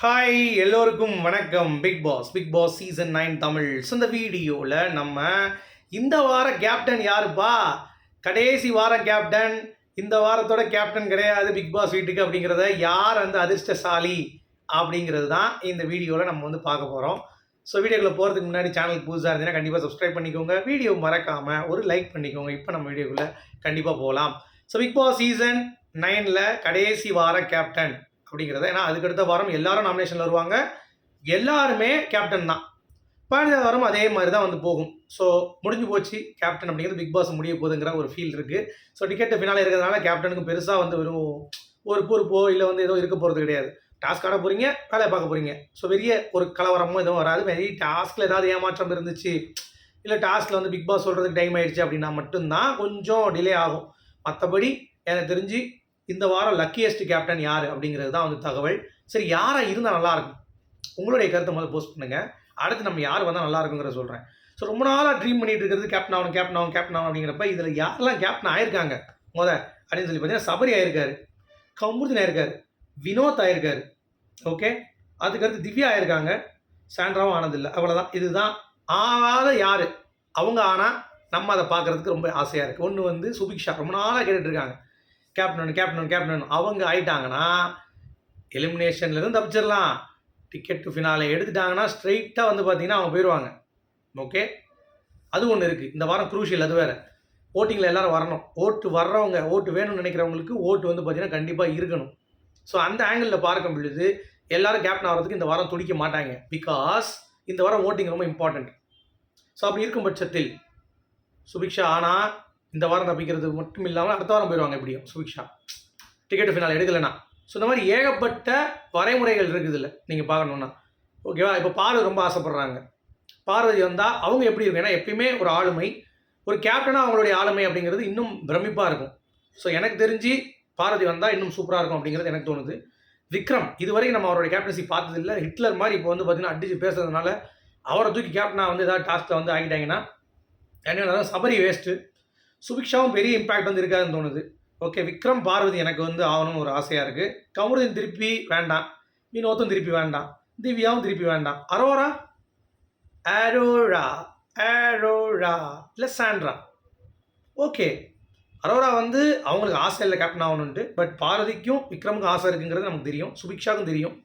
Hi எல்லோருக்கும் வணக்கம். Big Boss season 9 Tamil. So இந்த வீடியோவில் நம்ம இந்த வார கேப்டன் யாருப்பா, கடைசி வாரம் கேப்டன், இந்த வாரத்தோட கேப்டன் கிடையாது பிக் பாஸ் வீட்டுக்கு அப்படிங்கிறத யார் அந்த அதிர்ஷ்டசாலி அப்படிங்கிறது தான் இந்த வீடியோவில் நம்ம வந்து பார்க்க போகிறோம். ஸோ வீடியோக்குள்ளே போகிறதுக்கு முன்னாடி சேனலுக்கு புதுசாக இருந்தீங்கன்னா கண்டிப்பாக சப்ஸ்கிரைப் பண்ணிக்கோங்க, வீடியோ மறக்காமல் ஒரு லைக் பண்ணிக்கோங்க. இப்போ நம்ம வீடியோக்குள்ளே கண்டிப்பாக போகலாம். ஸோ பிக் பாஸ் சீசன் 9ல் கடைசி வார கேப்டன் அப்படிங்கிறத, ஏன்னா அதுக்கடுத்த வாரம் எல்லாரும் நாமினேஷனில் வருவாங்க, எல்லாருமே கேப்டன் தான். 15வது வாரம் அதே மாதிரி தான் வந்து போகும். ஸோ முடிஞ்சு போச்சு கேப்டன் அப்படிங்கிறது, பிக் பாஸ் முடிய போகுதுங்கிற ஒரு ஃபீல் இருக்குது. ஸோ டிக்கெட்டு ஃபினாலே இருக்கிறதுனால கேப்டனுக்கு பெருசாக வந்து வெறும் ஒரு பொறுப்போ இல்லை வந்து ஏதோ இருக்க போகிறது கிடையாது. டாஸ்க் ஆட போகிறீங்க, வேலையை பார்க்க போகிறீங்க. ஸோ பெரிய ஒரு கலவரமோ எதுவும் வராது. வெரி டாஸ்கில் ஏதாவது ஏமாற்றம் இருந்துச்சு, இல்லை டாஸ்கில் வந்து பிக் பாஸ் சொல்கிறதுக்கு டைம் ஆகிடுச்சு அப்படின்னா மட்டும்தான் கொஞ்சம் டிலே ஆகும். மற்றபடி எனக்கு தெரிஞ்சு இந்த வாரம் லக்கியஸ்ட் கேப்டன் யார் அப்படிங்கிறது தான் வந்து தகவல். சரி, யாராக இருந்தால் நல்லாயிருக்கும், உங்களுடைய கருத்தை முதல்ல போஸ்ட் பண்ணுங்கள். அடுத்து நம்ம யார் வந்தால் நல்லா இருக்குங்கிறத சொல்கிறேன். ஸோ ரொம்ப நாளாக ட்ரீம் பண்ணிட்டு இருக்கிறது கேப்டன் ஆகணும் அப்படிங்கிறப்ப இதில் யாரெல்லாம் கேப்டன் ஆயிருக்காங்க அப்படின்னு சொல்லி பார்த்தீங்கன்னா, சபரி ஆயிருக்காரு, கமுருதன் ஆயிருக்காரு, வினோத் ஆயிருக்காரு, ஓகே, அதுக்கடுத்து திவ்யா ஆயிருக்காங்க, சாண்ட்ராவும் ஆனதில்லை, அவ்வளோதான். இதுதான் ஆகாத யார் அவங்க. ஆனால் நம்ம அதை பார்க்குறதுக்கு ரொம்ப ஆசையாக இருக்குது. ஒன்று வந்து சுபிக்ஷா, ரொம்ப நாளாக கேட்டுட்ருக்காங்க கேப்டன் அவங்க ஆயிட்டாங்கன்னா எலிமினேஷன்லேருந்து தப்பிச்சிடலாம். டிக்கெட் டு ஃபினாலே எடுத்துட்டாங்கன்னா ஸ்ட்ரைட்டாக வந்து பார்த்தீங்கன்னா அவங்க போயிடுவாங்க. ஓகே, அது ஒன்று இருக்குது. இந்த வாரம் குரூஷியல், அது வேறு. ஓட்டிங்கில் எல்லோரும் வரணும். ஓட்டு வர்றவங்க, ஓட்டு வேணும்னு நினைக்கிறவங்களுக்கு ஓட்டு வந்து பார்த்தீங்கன்னா கண்டிப்பாக இருக்கணும். ஸோ அந்த ஆங்கிளில் பார்க்கும் பொழுது எல்லோரும் கேப்டன் ஆகிறதுக்கு இந்த வாரம் துடிக்க மாட்டாங்க. பிகாஸ் இந்த வாரம் ஓட்டிங் ரொம்ப இம்பார்ட்டண்ட். ஸோ அப்படி இருக்கும் பட்சத்தில் சுபிக்ஷா ஆனால் இந்த வாரம் தப்பிக்கிறது மட்டும் இல்லாமல் அடுத்த வாரம் போயிடுவாங்க எப்படியும் சுபிக்ஷா, டிக்கெட் ஃபினால் எடுக்கலைன்னா. ஸோ இந்த மாதிரி ஏகப்பட்ட வரைமுறைகள் இருக்குது இல்லை நீங்கள் பார்க்கணுன்னா. ஓகேவா, இப்போ பார்வதி ரொம்ப ஆசைப்படுறாங்க. பார்வதி வந்தால் அவங்க எப்படி இருக்கும், ஏன்னா எப்பயுமே ஒரு ஆளுமை, ஒரு கேப்டனாக அவங்களுடைய ஆளுமை அப்படிங்கிறது இன்னும் பிரமிப்பாக இருக்கும். ஸோ எனக்கு தெரிஞ்சு பார்வதி வந்தால் இன்னும் சூப்பராக இருக்கும் அப்படிங்கிறது எனக்கு தோணுது. விக்ரம் இதுவரைக்கும் நம்ம அவருடைய கேப்டன்சி பார்த்ததில்லை. ஹிட்லர் மாதிரி இப்போ வந்து பார்த்தீங்கன்னா அடிச்சு பேசுறதுனால அவரை தூக்கி கேப்டனாக வந்து ஏதாவது டாஸ்கில் வந்து ஆகிட்டாங்கன்னா என்ன, சபரி வேஸ்ட்டு. சுபிக்ஷாவும் பெரிய இம்பேக்ட் வந்து இருக்காதுன்னு தோணுது. ஓகே, விக்ரம் பார்வதி எனக்கு வந்து ஆகணும்னு ஒரு ஆசையாக இருக்குது. கமருதீன் திருப்பி வேண்டாம், வினோத்தும் திருப்பி வேண்டாம், திவ்யாவும் திருப்பி வேண்டாம். அரோரா இல்லை சாண்ட்ரா, ஓகே. அரோரா வந்து அவங்களுக்கு ஆசை இல்லை கேப்டன் ஆகணுன்ட்டு, பட் பார்வதிக்கும் விக்ரமுக்கும் ஆசை இருக்குங்கிறது நமக்கு தெரியும், சுபிக்ஷாவுக்கும் தெரியும்.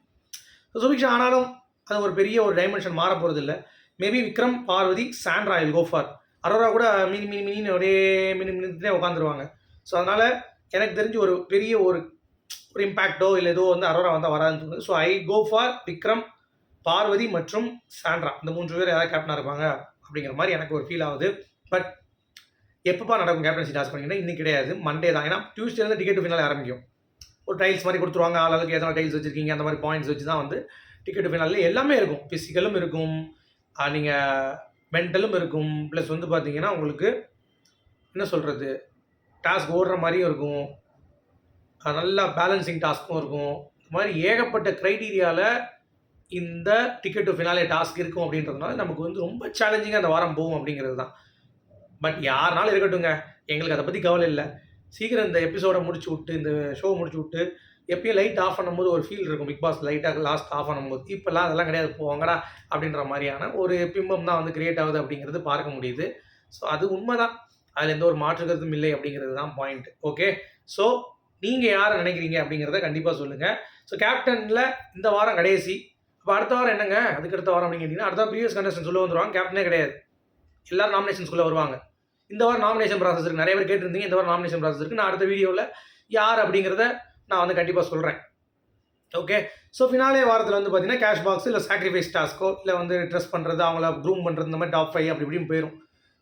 சுபிக்ஷா ஆனாலும் அது ஒரு பெரிய ஒரு டைமென்ஷன் மாற போகிறது இல்லை. Maybe Vikram, Parvathy, Sandra will go for. Aurora கூட மினின்னு ஒரே மினினே உட்காந்துருவாங்க. ஸோ அதனால் எனக்கு தெரிஞ்சு ஒரு பெரிய ஒரு இம்பேக்டோ இல்லை ஏதோ வந்து அரோரா வந்தால் வராதுன்னு தோணுது. So I go for Vikram, Parvathy மற்றும் சாண்ட்ரா. இந்த 3 பேர் ஏதாவது கேப்டனாக இருப்பாங்க அப்படிங்கிற மாதிரி எனக்கு ஒரு ஃபீல் ஆகுது. பட் எப்பப்பா நடக்கும் கேப்டன்சி டாஸ்க் பண்ணிங்கன்னா இன்றைக்கி கிடையாது, மண்டே தான். ஏன்னா டியூஸ்டேலேருந்து டிக்கெட் ஃபினாலே ஆரம்பிக்கும். ஒரு டைல்ஸ் மாதிரி கொடுத்துருவாங்க, ஆளுக்கு எதனா டைல்ஸ் வச்சுருக்கீங்க அந்த மாதிரி பாயிண்ட்ஸ் வச்சு தான் வந்து டிக்கெட் ஃபினாலே எல்லாமே இருக்கும். ஃபிசிக்கலும் இருக்கும், நீங்கள் மென்டலும் இருக்கும், ப்ளஸ் வந்து பார்த்தீங்கன்னா உங்களுக்கு என்ன சொல்கிறது, டாஸ்க் ஓடுற மாதிரியும் இருக்கும், நல்லா பேலன்சிங் டாஸ்க்கும் இருக்கும். இந்த மாதிரி ஏகப்பட்ட க்ரைட்டீரியாவில் இந்த டிக்கெட் டு ஃபினாலே டாஸ்க் இருக்கும் அப்படின்றதுனால நமக்கு வந்து ரொம்ப சேலஞ்சிங்காக அந்த வாரம் போகும் அப்படிங்கிறது தான். பட் யாருனாலும் இருக்கட்டுங்க, எங்களுக்கு அதை பற்றி கவலை இல்லை. சீக்கிரம் இந்த எபிசோடை முடிச்சு விட்டு, இந்த ஷோ முடிச்சு விட்டு, எப்பயும் லைட் ஆஃப் பண்ணும்போது ஒரு ஃபீல் இருக்கும். பிக் பாஸ் லைட்டாக லாஸ்ட் ஆஃப் பண்ணும்போது, இப்போல்லாம் அதெல்லாம் கிடையாது, போவாங்கடா அப்படின்ற மாதிரியான ஒரு பிம்பம் தான் வந்து கிரியேட் ஆகுது அப்படிங்கிறது பார்க்க முடியுது. ஸோ அது உண்மை தான், அதில் எந்த ஒரு மாற்று கருத்தும் இல்லை அப்படிங்கிறது தான் பாயிண்ட். ஓகே, ஸோ நீங்கள் யாரை நினைக்கிறீங்க அப்படிங்கிறத கண்டிப்பாக சொல்லுங்கள். ஸோ கேப்டனில் இந்த வாரம் கடைசி, அப்போ அடுத்த வாரம் என்னங்க, அதுக்கு அடுத்த வாரம் அப்படின்னு கேட்டிங்கன்னா அடுத்த ப்ரீவியஸ் கண்டஸ்டன்ட் சொல்ல வந்துடுவாங்க, கேப்டனே கிடையாது, எல்லோரும் நாமினேஷன்ஸ்குள்ளே வருவாங்க. இந்த வாரம் நாமினேஷன் ப்ராசஸ் இருக்குது, நிறைய பேர் கேட்டிருந்தீங்க. இந்த வாரம் நாமினேஷன் ப்ராசஸ் இருக்குது. நான் அடுத்த வீடியோவில் யார் அப்படிங்கிறத நான் வந்து கண்டிப்பாக சொல்கிறேன். ஓகே, ஸோ ஃபினாலே வாரத்தில் வந்து பார்த்தீங்கன்னா கேஷ் பாக்ஸ் இல்லை சாக்ரிஃபைஸ் டாஸ்க்கோ இல்லை வந்து ட்ரெஸ் பண்ணுறது, அவங்கள க்ரூம் பண்ணுறது, இந்த மாதிரி டாப் 5 அப்படி இப்படின்னு போயிடும்.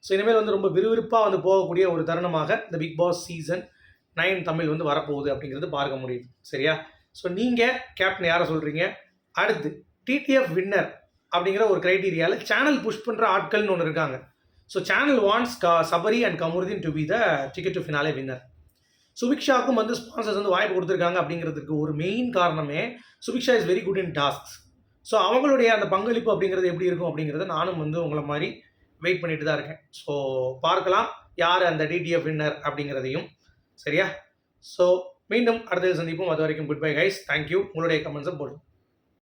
ஸோ இனிமேல் வந்து ரொம்ப விறுவிறுப்பாக வந்து போகக்கூடிய ஒரு தருணமாக இந்த பிக் பாஸ் சீசன் 9 தமிழ் வந்து வரப்போகுது அப்படிங்கிறது பார்க்க முடியுது. சரியா? ஸோ நீங்கள் கேப்டன் யாரை சொல்கிறீங்க? அடுத்து டிடிஎஃப் வின்னர் அப்படிங்கிற ஒரு க்ரைட்டீரியாவில் சேனல் புஷ் பண்ணுற ஆட்கள்னு ஒன்று இருக்காங்க. So channel wants Sabari and Kamaruddin to be the ticket to finale winner. சுபிக்ஷாவுக்கும் வந்து ஸ்பான்சர்ஸ் வந்து வாய்ப்பு கொடுத்துருக்காங்க அப்படிங்கிறதுக்கு ஒரு மெயின் காரணமே Subiksha is very good in tasks. So அவங்களுடைய அந்த பங்களிப்பு அப்படிங்கிறது எப்படி இருக்கும் அப்படிங்கிறத நானும் வந்து உங்களை மாதிரி வெயிட் பண்ணிட்டு தான் இருக்கேன். ஸோ பார்க்கலாம் யார் அந்த டிடிஎஃப் வின்னர் அப்படிங்கிறதையும். சரியா? ஸோ மீண்டும் அடுத்தது சந்திப்போம். அது வரைக்கும் குட் பை கைஸ். தேங்க்யூ. உங்களுடைய கமெண்ட்ஸை போடுங்க.